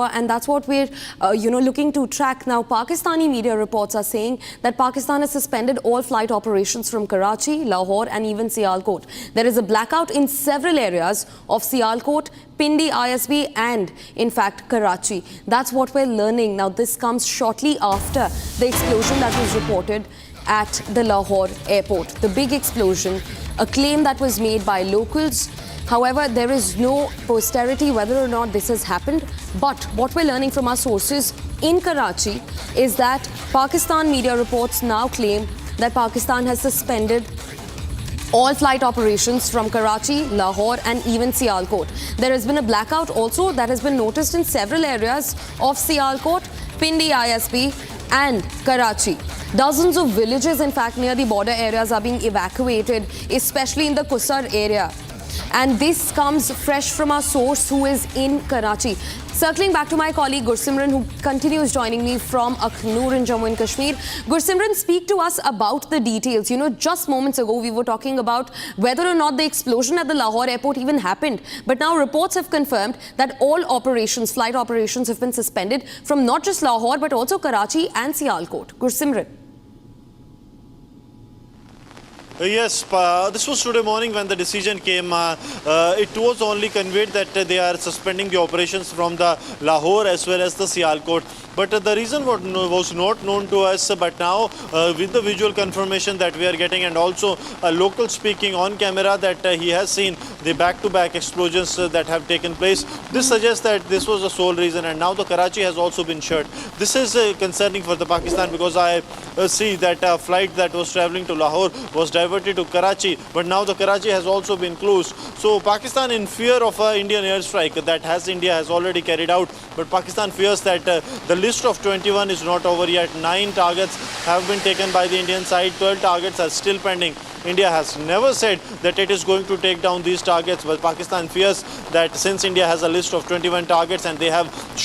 And that's what we're, looking to track now. Pakistani media reports are saying that Pakistan has suspended all flight operations from Karachi, Lahore and even Sialkot. There is a blackout in several areas of Sialkot, Pindi, ISB and, in fact, Karachi. That's what we're learning. Now, this comes shortly after the explosion that was reported at the Lahore airport. The big explosion, a claim that was made by locals. However, there is no posterity whether or not this has happened. But what we're learning from our sources in Karachi is that Pakistan media reports now claim that Pakistan has suspended all flight operations from Karachi, Lahore and even Sialkot. There has been a blackout also that has been noticed in several areas of Sialkot, Pindi ISB and Karachi. Dozens of villages, in fact, near the border areas are being evacuated, especially in the Kusar area. And this comes fresh from our source who is in Karachi. Circling back to my colleague Gursimran, who continues joining me from Akhnur in Jammu and Kashmir. Gursimran, speak to us about the details. Just moments ago we were talking about whether or not the explosion at the Lahore airport even happened. But now reports have confirmed that all operations, flight operations have been suspended from not just Lahore but also Karachi and Sialkot. Gursimran. Yes, this was today morning when the decision came. It was only conveyed that they are suspending the operations from the Lahore as well as the Sialkot. But the reason was not known to us. But now, with the visual confirmation that we are getting and also a local speaking on camera that he has seen the back-to-back explosions that have taken place, this suggests that this was the sole reason. And now the Karachi has also been shut. This is concerning for the Pakistan because I see that a flight that was traveling to Lahore was diverted to Karachi, but now the Karachi has also been closed. So Pakistan, in fear of an Indian airstrike that India has already carried out, but Pakistan fears that the list of 21 is not over yet. 9 targets have been taken by the Indian side, 12 targets are still pending. India has never said that it is going to take down these targets, but Pakistan fears that since India has a list of 21 targets and they have shown